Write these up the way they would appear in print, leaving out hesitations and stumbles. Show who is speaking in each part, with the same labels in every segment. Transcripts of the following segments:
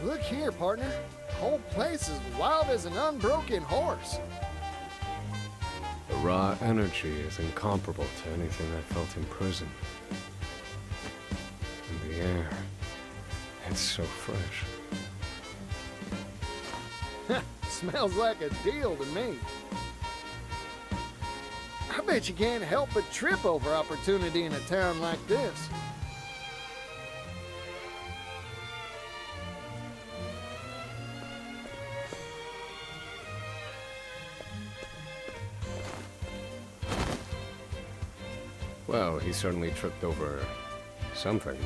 Speaker 1: Look here, partner. Whole place is wild as an unbroken horse.
Speaker 2: The raw energy is incomparable to anything I felt in prison. And the air, it's so fresh.
Speaker 1: Smells like a deal to me. I bet you can't help but trip over opportunity in a town like this.
Speaker 2: Well, he certainly tripped over something.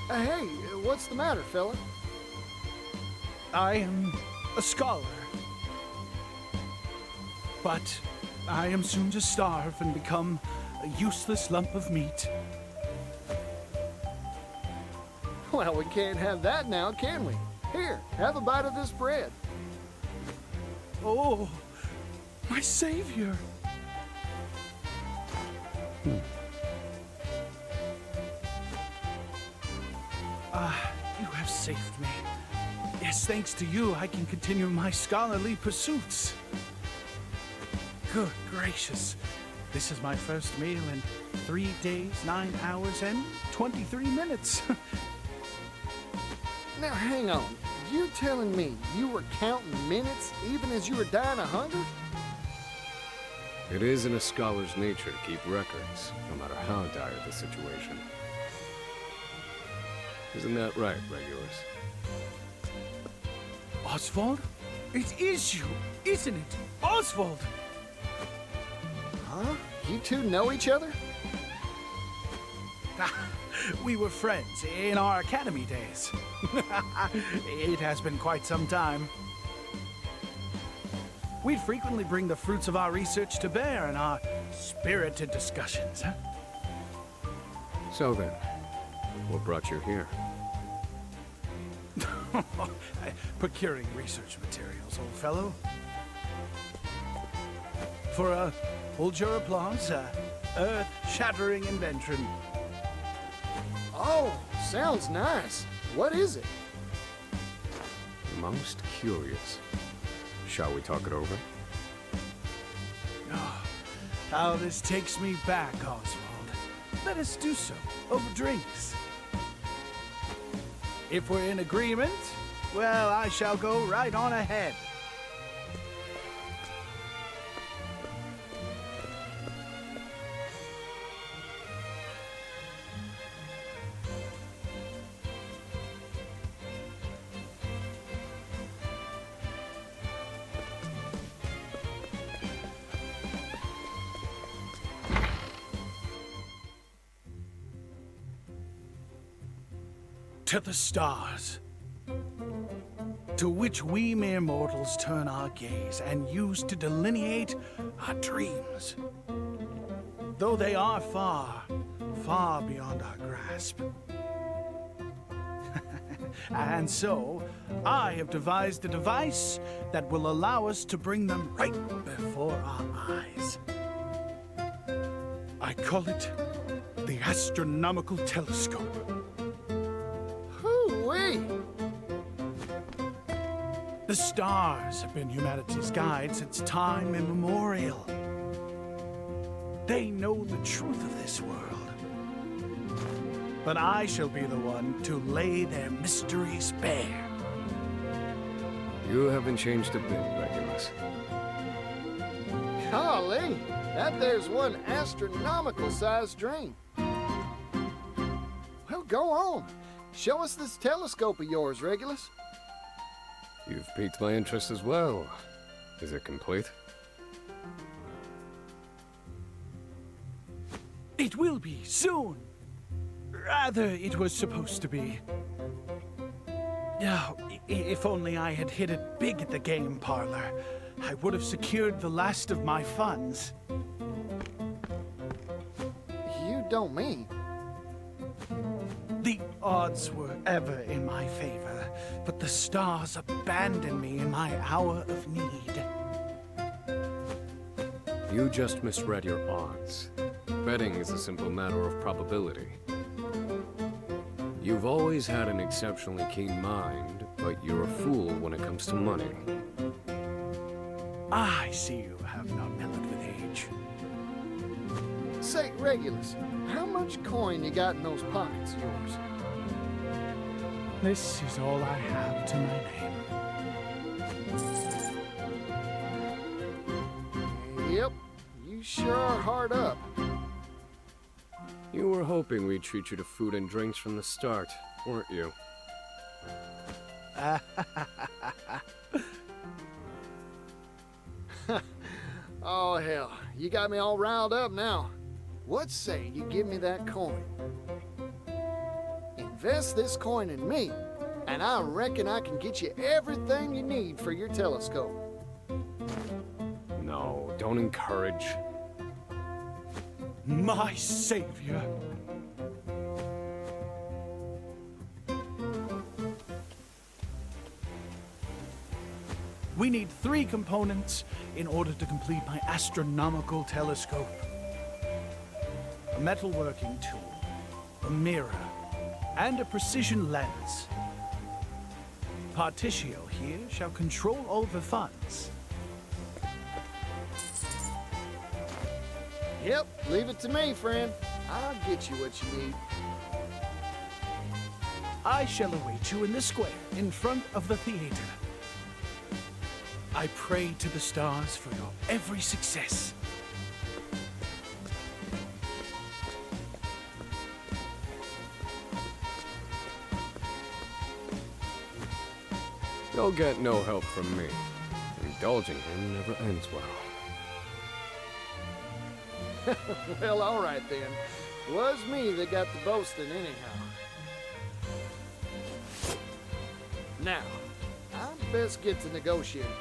Speaker 1: Hey, what's the matter, fella?
Speaker 3: I am a scholar. But I am soon to starve and become a useless lump of meat.
Speaker 1: Well, we can't have that now, can we? Here, have a bite of this bread.
Speaker 3: Oh, my savior. You have saved me. Yes, thanks to you, I can continue my scholarly pursuits. Good gracious. This is my first meal in 3 days, 9 hours, and 23 minutes.
Speaker 1: Now, hang on. You're telling me you were counting minutes even as you were dying of hunger?
Speaker 2: It is in a scholar's nature to keep records, no matter how dire the situation. Isn't that right, Regulus?
Speaker 3: Oswald? It is you, isn't it? Oswald!
Speaker 1: Huh? You two know each other?
Speaker 3: We were friends in our academy days. It has been quite some time. We'd frequently bring the fruits of our research to bear in our spirited discussions.
Speaker 2: So then, what brought you here?
Speaker 3: Procuring research materials, old fellow. For a hold your applause, earth-shattering invention.
Speaker 1: Oh, sounds nice. What is it?
Speaker 2: Most curious. Shall we talk it over?
Speaker 3: Oh, how this takes me back, Oswald. Let us do so, over drinks. If we're in agreement, well, I shall go right on ahead. To the stars, to which we mere mortals turn our gaze and use to delineate our dreams. Though they are far, far beyond our grasp. And so, I have devised a device that will allow us to bring them right before our eyes. I call it the astronomical telescope.
Speaker 1: Hoo-wee!
Speaker 3: The stars have been humanity's guide since time immemorial. They know the truth of this world. But I shall be the one to lay their mysteries bare.
Speaker 2: You haven't changed a bit, Regulus.
Speaker 1: Golly, that there's one astronomical-sized dream. Well, go on. Show us this telescope of yours, Regulus.
Speaker 2: You've piqued my interest as well. Is it complete?
Speaker 3: It will be soon. Rather, it was supposed to be. Now, if only I had hit it big at the game parlor, I would have secured the last of my funds.
Speaker 1: You don't mean?
Speaker 3: The odds were ever in my favor, but the stars abandoned me in my hour of need.
Speaker 2: You just misread your odds. Betting is a simple matter of probability. You've always had an exceptionally keen mind, but you're a fool when it comes to money.
Speaker 3: I see you have not mellowed with age.
Speaker 1: Say, Regulus, how much coin you got in those pockets of yours?
Speaker 3: This is all I have to my name.
Speaker 1: Yep, you sure are hard up.
Speaker 2: You were hoping we'd treat you to food and drinks from the start, weren't you?
Speaker 1: Oh, hell, you got me all riled up now. What say you give me that coin? Invest this coin in me, and I reckon I can get you everything you need for your telescope.
Speaker 2: No, don't encourage.
Speaker 3: My savior. We need 3 components in order to complete my astronomical telescope. A metalworking tool, a mirror, and a precision lens. Particio here shall control all the funds.
Speaker 1: Yep, leave it to me, friend. I'll get you what you need.
Speaker 3: I shall await you in the square in front of the theater. I pray to the stars for your every success.
Speaker 2: You'll get no help from me. Indulging him never ends well.
Speaker 1: Well, all right then. Was me that got the boasting anyhow. Now, I'd best get to negotiating.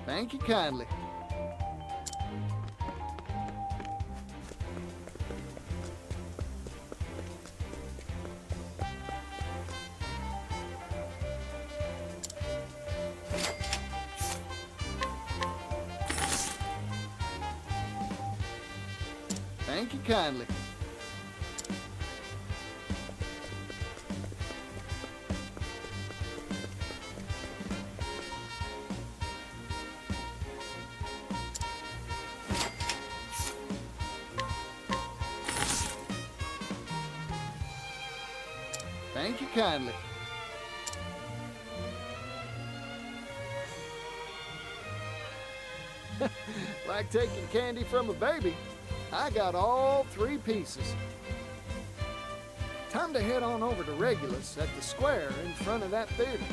Speaker 1: Thank you kindly. Thank you kindly. Thank you kindly. Like taking candy from a baby. I got all 3 pieces. Time to head on over to Regulus at the square in front of that theater.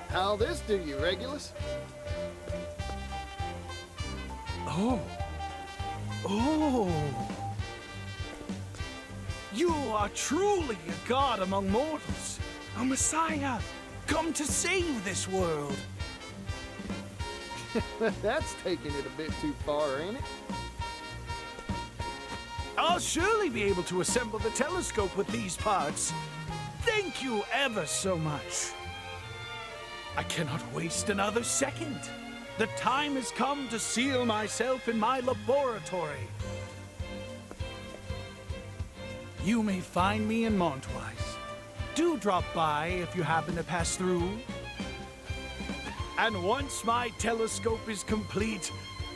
Speaker 1: How'll this do you, Regulus?
Speaker 3: Oh. You are truly a god among mortals. A messiah, come to save this world.
Speaker 1: That's taking it a bit too far, ain't it?
Speaker 3: I'll surely be able to assemble the telescope with these parts. Thank you ever so much. I cannot waste another second. The time has come to seal myself in my laboratory. You may find me in Montwise. Do drop by if you happen to pass through. And once my telescope is complete,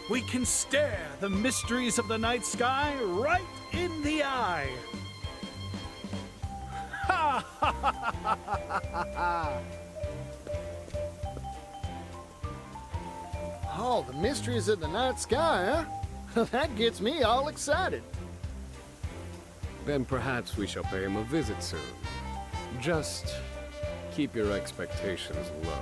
Speaker 3: we can stare the mysteries of the night sky right in the eye. Ha ha ha ha ha ha!
Speaker 1: Oh, the mysteries of the night sky, huh? That gets me all excited.
Speaker 2: Then perhaps we shall pay him a visit soon. Just keep your expectations low.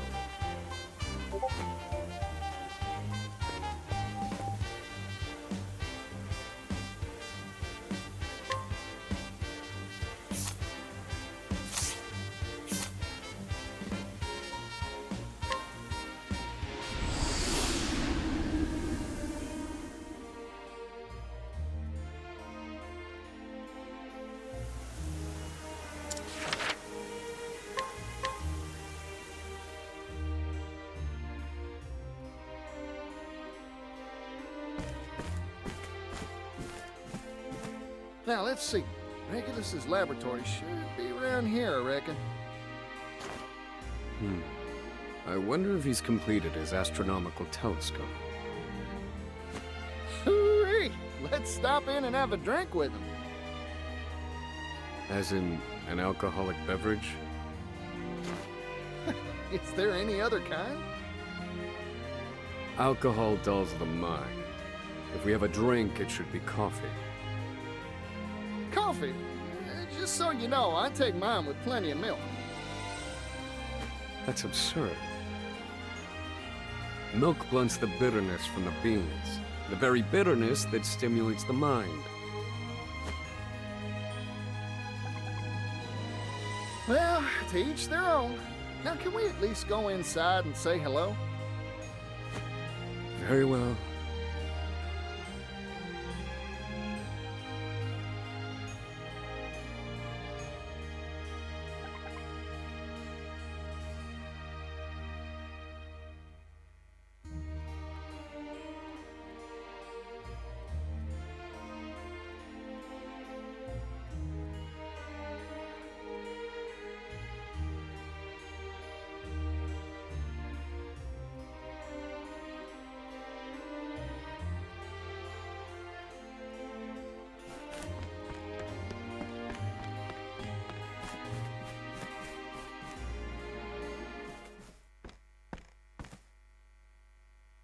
Speaker 1: Now, let's see. Regulus's laboratory should be around here, I reckon.
Speaker 2: I wonder if he's completed his astronomical telescope.
Speaker 1: Hooray! Let's stop in and have a drink with him.
Speaker 2: As in an alcoholic beverage?
Speaker 1: Is there any other kind?
Speaker 2: Alcohol dulls the mind. If we have a drink, it should be coffee.
Speaker 1: Coffee? Just so you know, I take mine with plenty of milk.
Speaker 2: That's absurd. Milk blunts the bitterness from the beans. The very bitterness that stimulates the mind.
Speaker 1: Well, to each their own. Now, can we at least go inside and say hello?
Speaker 2: Very well.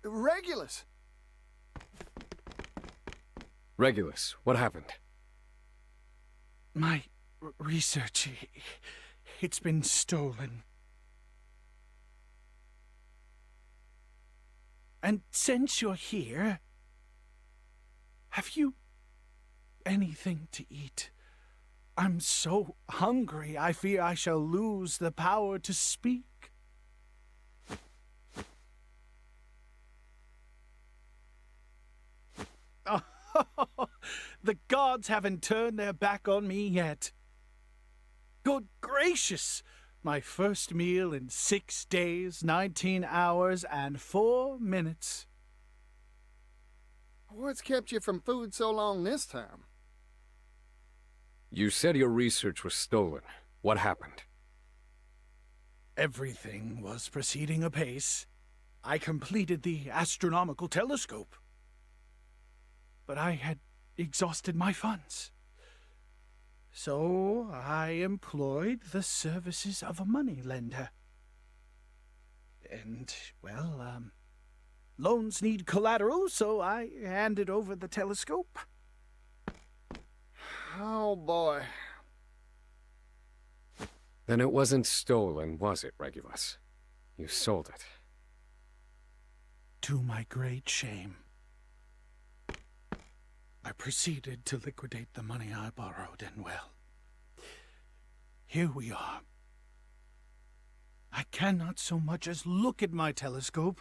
Speaker 1: Regulus!
Speaker 2: Regulus, what happened?
Speaker 3: My research, it's been stolen. And since you're here, have you anything to eat? I'm so hungry, I fear I shall lose the power to speak. The gods haven't turned their back on me yet. Good gracious! My first meal in 6 days, 19 hours, and 4 minutes.
Speaker 1: What's kept you from food so long this time?
Speaker 2: You said your research was stolen. What happened?
Speaker 3: Everything was proceeding apace. I completed the astronomical telescope. But I had exhausted my funds. So I employed the services of a moneylender. And, well, loans need collateral, so I handed over the telescope.
Speaker 1: Oh, boy.
Speaker 2: Then it wasn't stolen, was it, Regulus? You sold it.
Speaker 3: To my great shame. I proceeded to liquidate the money I borrowed, and well, here we are. I cannot so much as look at my telescope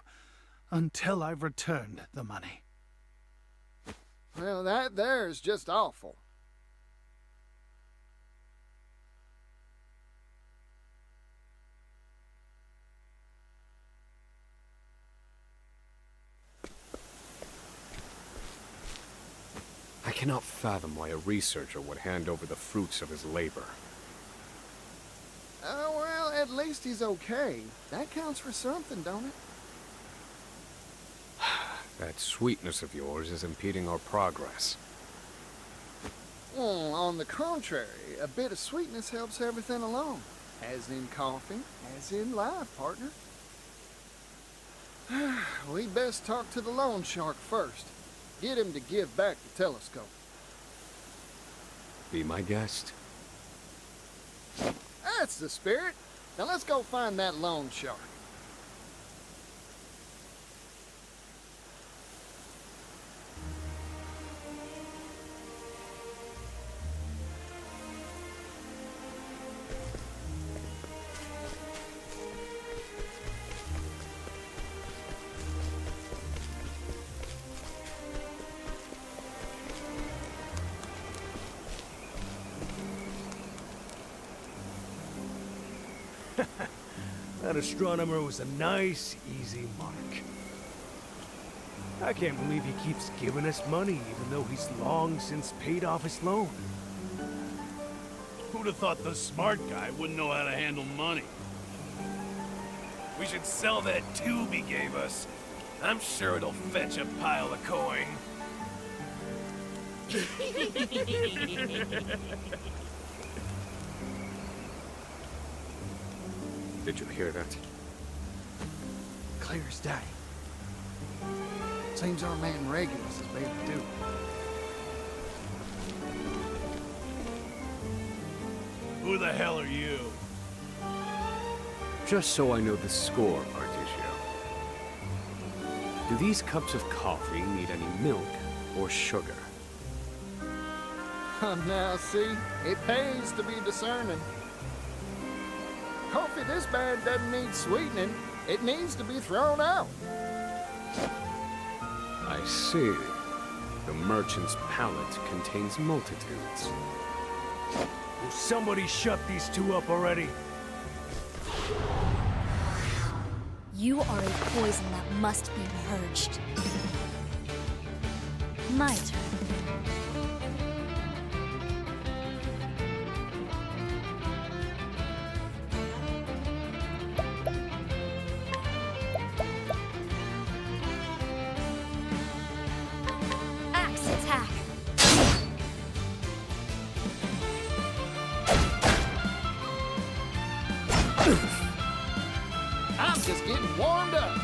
Speaker 3: until I've returned the money.
Speaker 1: Well, that there's just awful.
Speaker 2: I cannot fathom why a researcher would hand over the fruits of his labor.
Speaker 1: Well, at least he's okay. That counts for something, don't it?
Speaker 2: That sweetness of yours is impeding our progress.
Speaker 1: Well, on the contrary, a bit of sweetness helps everything along. As in coffee, as in life, partner. We best talk to the loan shark first. Get him to give back the telescope.
Speaker 2: Be my guest.
Speaker 1: That's the spirit. Now let's go find that loan shark.
Speaker 4: That astronomer was a nice, easy mark. I can't believe he keeps giving us money, even though he's long since paid off his loan.
Speaker 5: Who'd have thought the smart guy wouldn't know how to handle money? We should sell that tube he gave us. I'm sure it'll fetch a pile of coin.
Speaker 2: Did you hear that?
Speaker 1: Clear as day. Seems our man Regulus has made it do.
Speaker 5: Who the hell are you?
Speaker 2: Just so I know the score, Articio. Do these cups of coffee need any milk or sugar?
Speaker 1: Now see, it pays to be discerning. Coffee this bad doesn't need sweetening. It needs to be thrown out.
Speaker 2: I see. The merchant's palate contains multitudes.
Speaker 4: Will somebody shut these two up already?
Speaker 6: You are a poison that must be purged. My turn. Axe attack.
Speaker 1: I'm just getting warmed up.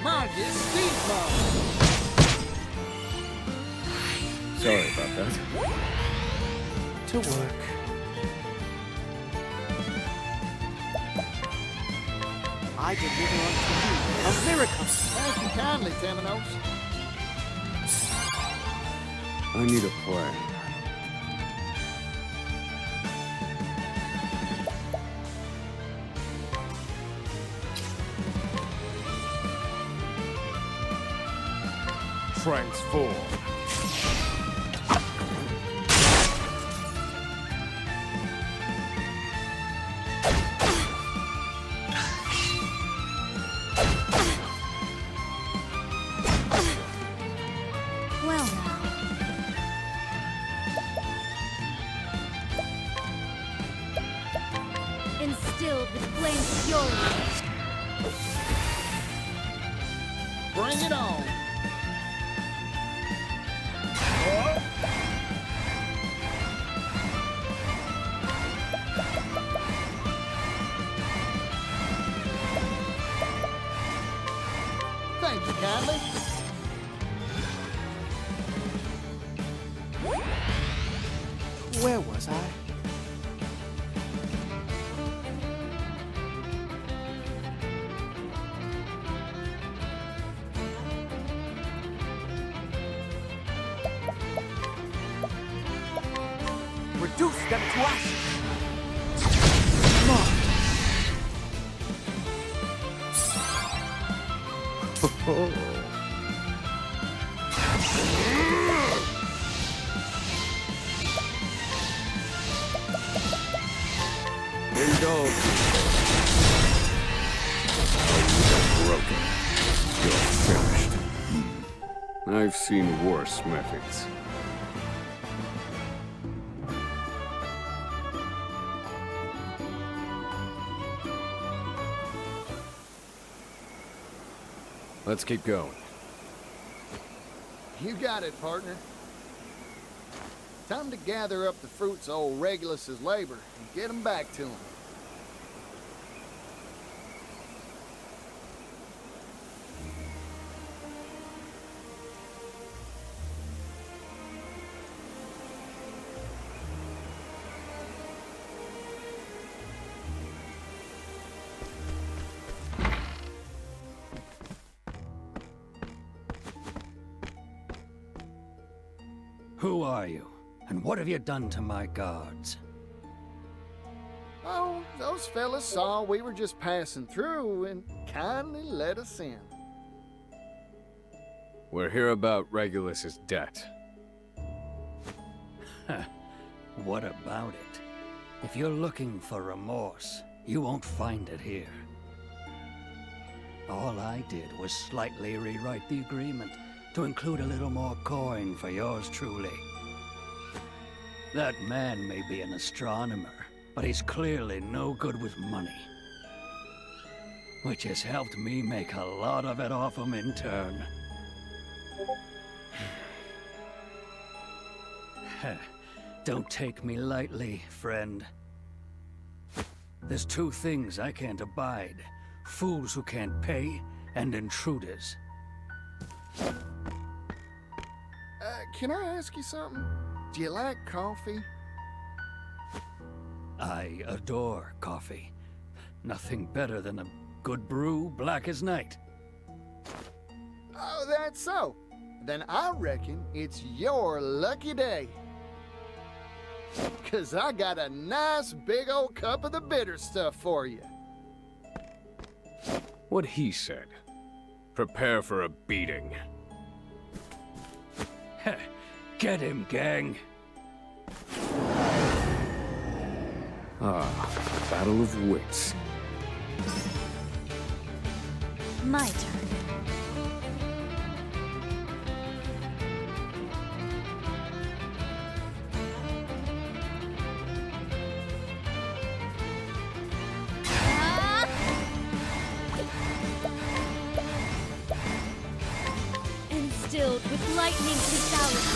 Speaker 1: Marcus Steedmont.
Speaker 2: Sorry about that.
Speaker 4: To work.
Speaker 7: I deliver unto you a miracle.
Speaker 1: Thank you kindly, Temenos.
Speaker 2: I need a plan.
Speaker 4: Transform.
Speaker 6: Well now. Instilled with flames of fury.
Speaker 1: Bring it on. Thank you kindly.
Speaker 7: Where was I? Reduce them to ashes.
Speaker 2: Indulge. Broken. You're finished. I've seen worse methods. Let's keep going.
Speaker 1: You got it, partner. Time to gather up the fruits of old Regulus's labor and get them back to him.
Speaker 8: Who are you? And what have you done to my guards?
Speaker 1: Oh, those fellas saw we were just passing through and kindly let us in.
Speaker 2: We're here about Regulus's debt.
Speaker 8: What about it? If you're looking for remorse, you won't find it here. All I did was slightly rewrite the agreement to include a little more coin for yours truly. That man may be an astronomer, but he's clearly no good with money. Which has helped me make a lot of it off him in turn. Don't take me lightly, friend. There's two things I can't abide. Fools who can't pay, and intruders.
Speaker 1: Can I ask you something? Do you like coffee?
Speaker 8: I adore coffee. Nothing better than a good brew, black as night.
Speaker 1: Oh, that's so. Then I reckon it's your lucky day. 'Cause I got a nice big old cup of the bitter stuff for you.
Speaker 2: What he said. Prepare for a beating.
Speaker 8: Get him, gang.
Speaker 2: Ah, battle of wits.
Speaker 6: My turn. Instilled with lightning lethality.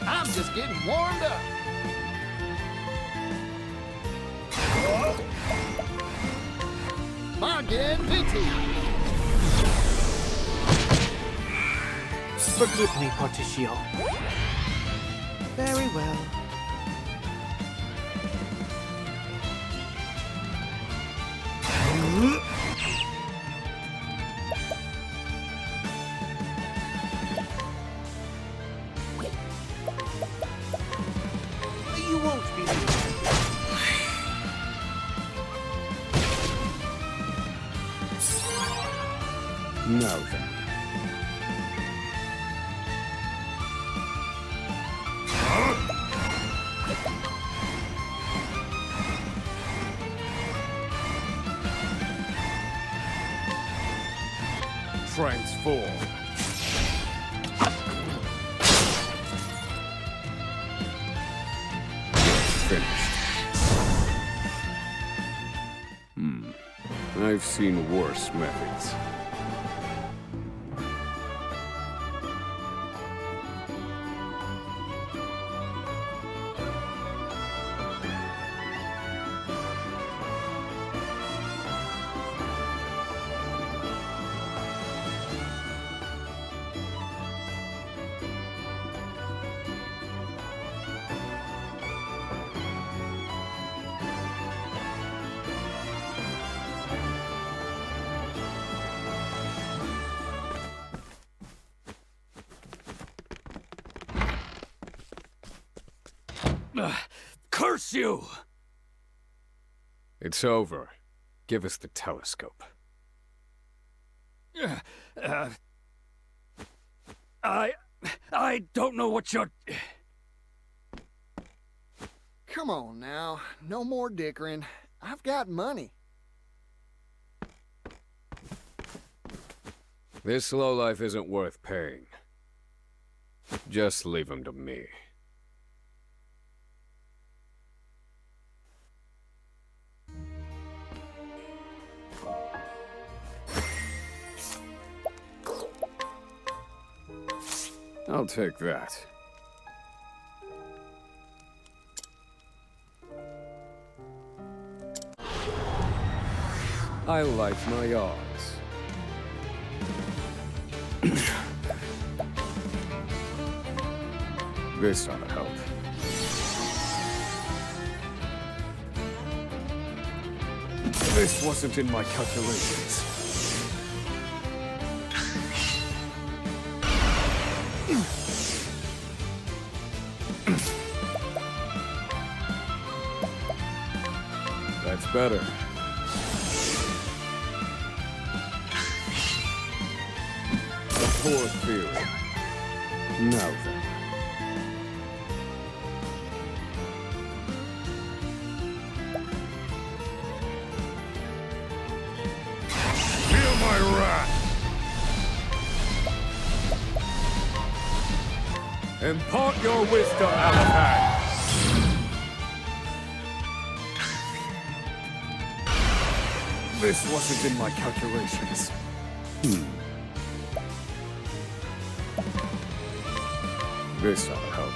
Speaker 1: I'm just getting warmed up. Bargain Viti.
Speaker 7: Forgive me, Porticio. Very well. You won't be
Speaker 2: Now then. Transform. Finished. I've seen worse methods.
Speaker 8: Curse you!
Speaker 2: It's over. Give us the telescope.
Speaker 8: I don't know what you're...
Speaker 1: Come on now, no more dickering. I've got money.
Speaker 2: This lowlife isn't worth paying. Just leave him to me. I'll take that. I like my odds. This ought to help. This wasn't in my calculations. That's better. A poor theory. Now then.
Speaker 5: Feel my wrath!
Speaker 2: Impart your wisdom, Alapad. This wasn't in my calculations. This ought to help.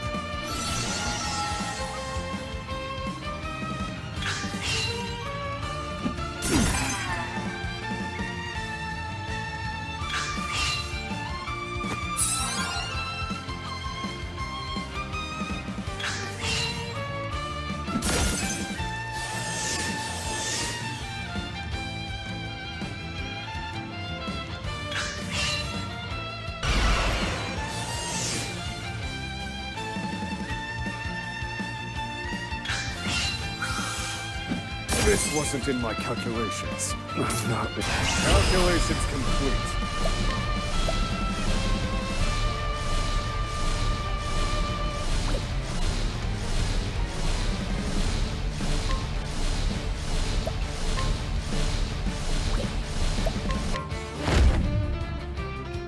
Speaker 2: This wasn't in my calculations. Not calculations complete.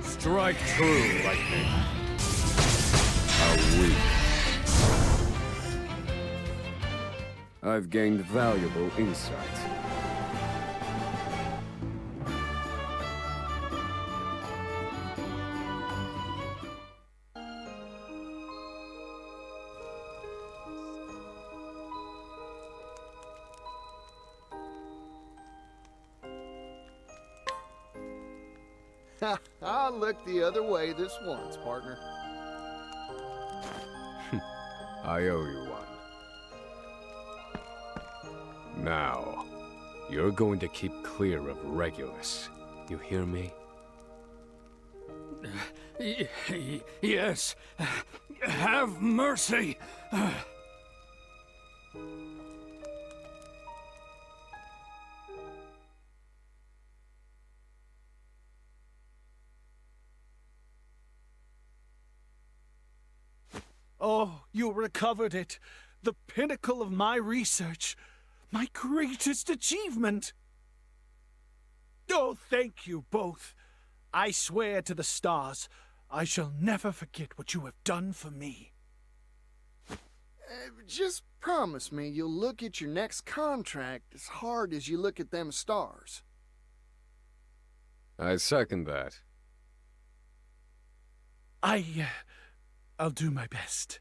Speaker 2: Strike true, lightning. How weak. I've gained valuable insight.
Speaker 1: I'll look the other way this once, partner.
Speaker 2: I owe you one. Now, you're going to keep clear of Regulus. You hear me?
Speaker 8: Yes. Have mercy.
Speaker 3: Oh, you recovered it. The pinnacle of my research. My greatest achievement. Oh, thank you both. I swear to the stars, I shall never forget what you have done for me.
Speaker 1: Just promise me you'll look at your next contract as hard as you look at them stars.
Speaker 2: I second that.
Speaker 3: I'll do my best.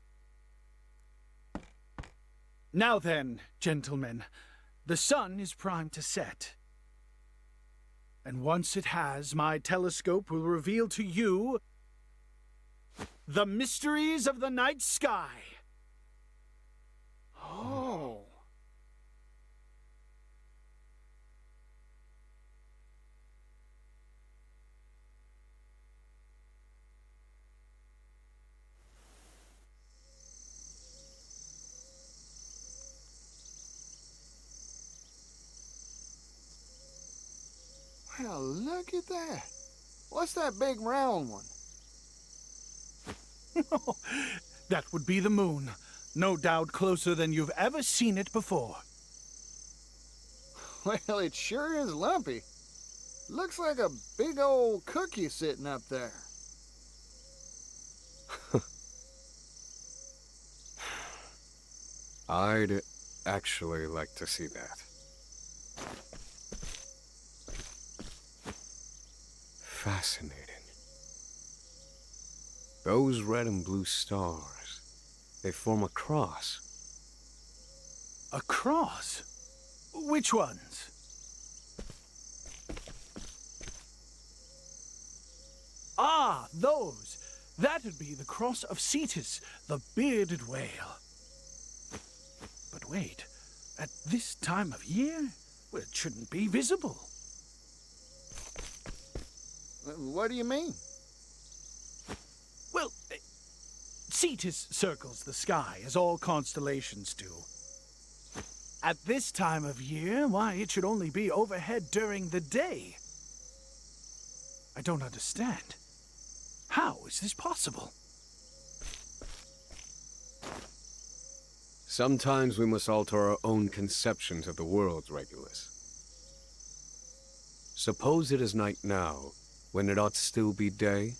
Speaker 3: Now then, gentlemen, the sun is primed to set. And once it has, my telescope will reveal to you the mysteries of the night sky.
Speaker 1: Oh. Well, look at that. What's that big round one?
Speaker 3: That would be the moon. No doubt closer than you've ever seen it before.
Speaker 1: Well, it sure is lumpy. Looks like a big old cookie sitting up there.
Speaker 2: I'd actually like to see that. Fascinating. Those red and blue stars, they form a cross.
Speaker 3: A cross? Which ones? Ah, those. That'd be the cross of Cetus, the bearded whale. But wait, at this time of year, Well, it shouldn't be visible.
Speaker 1: What do you mean?
Speaker 3: Well, Cetus circles the sky, as all constellations do. At this time of year, why, it should only be overhead during the day. I don't understand. How is this possible?
Speaker 2: Sometimes we must alter our own conceptions of the world, Regulus. Suppose it is night now, when it ought still be day?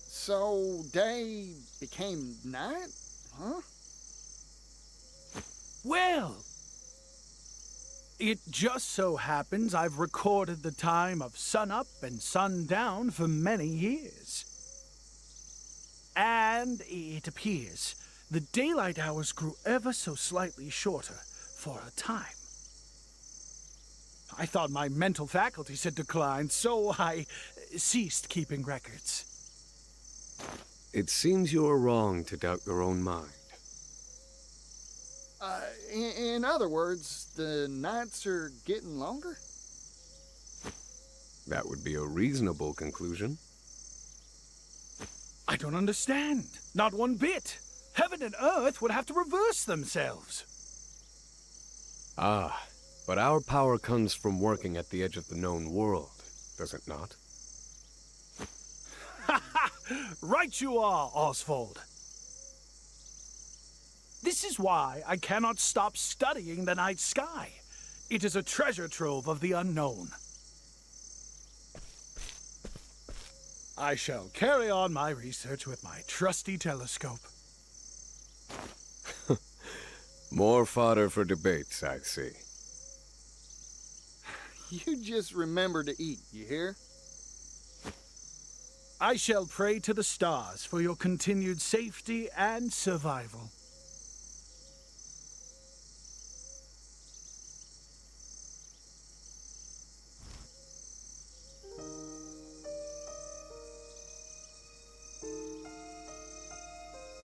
Speaker 1: So, day became night? Huh?
Speaker 3: Well, it just so happens I've recorded the time of sunup and sundown for many years. And it appears the daylight hours grew ever so slightly shorter for a time. I thought my mental faculties had declined, so I ceased keeping records.
Speaker 2: It seems you are wrong to doubt your own mind.
Speaker 1: In other words, the nights are getting longer?
Speaker 2: That would be a reasonable conclusion.
Speaker 3: I don't understand. Not one bit. Heaven and earth would have to reverse themselves.
Speaker 2: Ah, but our power comes from working at the edge of the known world, does it not?
Speaker 3: Right you are, Oswald. This is why I cannot stop studying the night sky. It is a treasure trove of the unknown. I shall carry on my research with my trusty telescope.
Speaker 2: More fodder for debates, I see.
Speaker 1: You just remember to eat, you hear?
Speaker 3: I shall pray to the stars for your continued safety and survival.